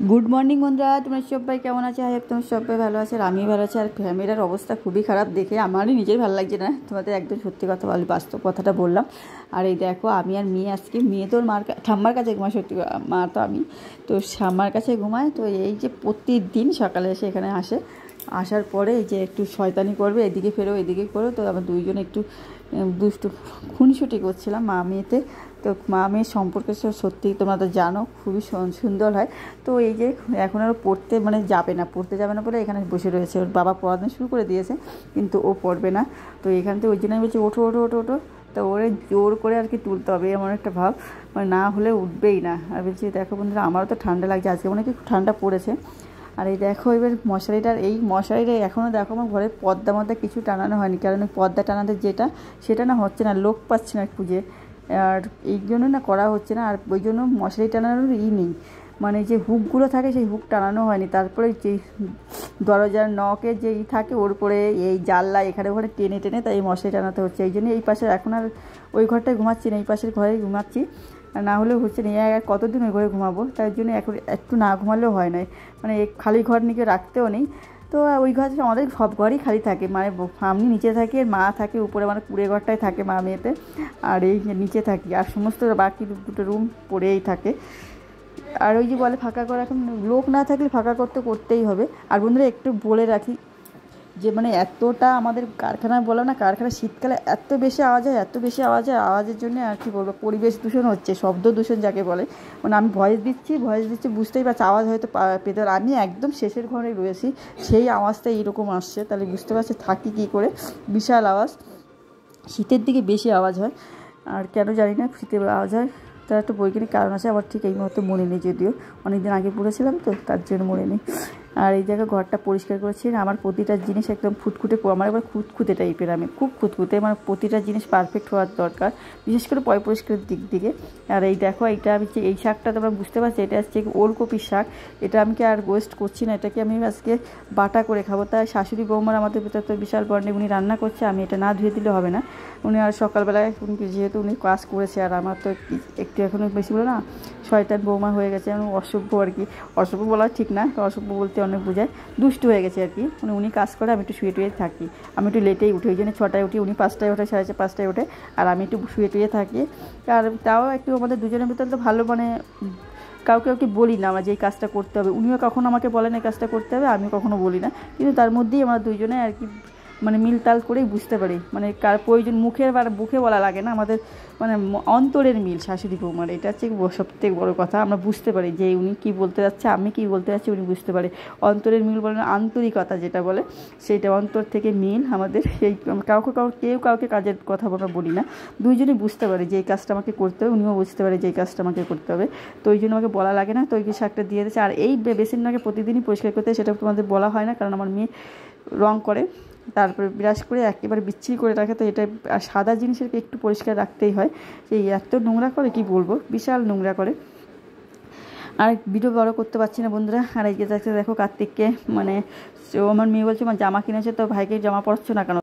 Good morning বন্ধুরা, তোমরা সবাই কেমন আছে? আই হোপ তোমরা সবাই ভালো আছে আর আমি ভালো আছি। আর ফ্যামিলির অবস্থা খুবই খারাপ দেখে আমারই নিজের ভালো লাগছে না, তোমাদের একদম সত্যি কথা বলি, বাস্তব কথাটা বললাম। আর এই দেখো আমি আর মেয়ে আজকে, মেয়ে তোর ঠাম্মার কাছে ঘুমায়, সত্যি মা তো আমি তো ঠাম্মার কাছে ঘুমায়। তো এই যে প্রতিদিন সকালে এসে এখানে আসার পরে এই যে একটু শয়তানি করবে, এদিকে ফেরো এদিকে করো, তো আমরা দুইজনে একটু দুষ্টু খুনসুটি করছিলাম মা মেয়েতে। তো মা মেয়ের সম্পর্কে সত্যি তোমরা তো জানো খুবই সুন্দর হয়। তো এই যে এখন আরও পড়তে পড়তে যাবে না বলে এখানে বসে রয়েছে। ওর বাবা পড়ানো শুরু করে দিয়েছে কিন্তু ও পড়বে না। তো এখান থেকে ওই জন্য আমি বলছি ওঠো ওঠো ওঠো ওঠো, তো ওরে জোর করে আর কি তুলতে হবে, এমন একটা ভাব, মানে না হলে উঠবেই না। আর বলছি দেখো বন্ধুরা, আমারও তো ঠান্ডা লাগছে, আজকে মনে হয় খুব ঠান্ডা পড়েছে। আর এই দেখো এবার মশারিটা এখনও দেখো আমার ঘরে পর্দা কিছু টানানো হয়নি, কারণ ওই পর্দা টানাতে সেটা না হচ্ছে না, লোক পাচ্ছে না খুঁজে, আর এই জন্য না করা হচ্ছে না। আর ওই জন্য মশারি টানানোর নেই, মানে যে হুকগুলো থাকে সেই হুক টানানো হয়নি। তারপরে যে দরজার নখে যে থাকে ওর উপরে এই জানলা এখানে ওখানে টেনে টেনে তাই মশারি টানাতে হচ্ছে। এই জন্য এই পাশে এখন আর ওই ঘরটায় ঘুমাচ্ছি না, এই পাশের ঘরেই ঘুমাচ্ছি। আর না হলেও হচ্ছে না, কতদিন ওই ঘরে ঘুমাবো, তাই জন্য এখন একটু না ঘুমালেও হয় না, মানে খালি ঘর নিকে রাখতেও নেই। তো ওই ঘর আমাদের সব ঘরই খালি থাকে, মানে আমি নিচে থাকি আর মা থাকে উপরে, মানে কুড়ে ঘরটায় থাকে মা মেয়েতে, আর এই নিচে থাকি, আর সমস্ত বাকি দুটো রুম পড়েই থাকে। আর ওই যে বলে ফাঁকা করা, এখন লোক না থাকলে ফাঁকা করতেই হবে। আর বন্ধুরা একটু বলে রাখি যে মানে এতটা আমাদের কারখানায় বলো না, কারখানা শীতকালে এত বেশি আওয়াজ হয়, আওয়াজের জন্য আর কি বলবো, পরিবেশ দূষণ হচ্ছে, শব্দ দূষণ যাকে বলে। মানে আমি ভয়েস দিচ্ছি বুঝতেই পারছি, আওয়াজ হয়তো পেতে, আমি একদম শেষের ঘরে রয়েছি, সেই আওয়াজটা এইরকম আসছে, তাহলে বুঝতে পারছি থাকি কী করে। বিশাল আওয়াজ, শীতের দিকে বেশি আওয়াজ হয়, আর কেন জানি না শীতে আওয়াজ হয়, তার একটা বৈজ্ঞানিক কারণ আছে, আমার ঠিক এই মুহূর্তে মনে নেই, যদিও অনেকদিন আগে পড়েছিলাম তো তার জন্য মনে নেই। আর এই জায়গায় ঘরটা পরিষ্কার করেছি, আমার প্রতিটা জিনিস একদম ফুটফুটে, আমার এবার খুঁতখুঁতে টাইপের, আমি খুব খুঁতখুঁতে, আমার প্রতিটা জিনিস পারফেক্ট হওয়ার দরকার, বিশেষ করে পরিষ্কারের দিক থেকে। আর এই দেখো এইটা আমি এই শাকটা তোমরা বুঝতে পারছি, এটা হচ্ছে ওলকপির শাক, এটা আমি কি আর ওয়েস্ট করছি না, এটাকে আমি আজকে বাটা করে খাবো। তাই শাশুড়ি বৌমার আমাদের ভিতরে তো বিশাল বর্ণে উনি রান্না করছে, আমি এটা না ধুয়ে দিলে হবে না। উনি আর সকালবেলায় যেহেতু উনি কাজ করেছে, আর আমার তো একটু এখনও বেশি বলে না শয়তান বৌমা হয়ে গেছে, আমি অসভ্য আর কি, অসভ্য বলা ঠিক না, অসভ্য বলতে অনেক বোঝায়, দুষ্টু হয়ে গেছে আর কি। উনি কাজ করে, আমি একটু শুয়ে থাকি, আমি একটু লেটেই উঠি, ওই জন্য 6টায় উঠি, উনি 5টায় ওঠে, 5:30 ওঠে, আর আমি একটু শুয়ে থাকি। আর তাও একটু আমাদের দুজনের ভিতরে তো ভালো, মানে কাউকে বলি না আমার যে এই কাজটা করতে হবে, উনিও কখনো আমাকে বলেন এই কাজটা করতে হবে, আমিও কখনো বলি না, কিন্তু তার মধ্যেই আমরা দুজনে আর কি মানে মিলতাল করেই বুঝতে পারি, মানে কার প্রয়োজন মুখে বলা লাগে না, আমাদের মানে অন্তরের মিল শাশুড়ি বৌমার, এটা হচ্ছে সবথেকে বড় কথা। আমরা বুঝতে পারি যে উনি কী বলতে যাচ্ছে, আমি কী বলতে যাচ্ছি, উনি বুঝতে পারে। অন্তরের মিল বলে না, আন্তরিকতা যেটা বলে, সেইটা অন্তর থেকে মিল আমাদের। সেই কেউ কাউকে কাজের কথা আমরা বলি না, দুইজনই বুঝতে পারে যে এই কাজটা আমাকে করতে হবে, উনিও বুঝতে পারে যে এই কাজটা আমাকে করতে হবে, তো ওই জন্য আমাকে বলা লাগে না। তো ওই শাকটা দিয়ে দিয়েছে, আর এই বেসিনটাকে প্রতিদিনই পরিষ্কার করতে, সেটা তোমাদের বলা হয় না, কারণ আমার মেয়ে রং করে, তারপরে ব্রাশ করে একেবারে বিচ্ছিরি করে রাখে, তো এটা আর সাদা জিনিসের একটু পরিষ্কার রাখতেই হয়। সেই এত নোংরা করে কি বলবো, বিশাল নোংরা করে। আর ভিডিও বড় করতে পারছি না বন্ধুরা। আর এই যে দেখো কার্তিককে, মানে আমার মেয়ে বলছে আমার জামা কিনেছে, তো ভাইকে জামা পরাচ্ছ না কেন?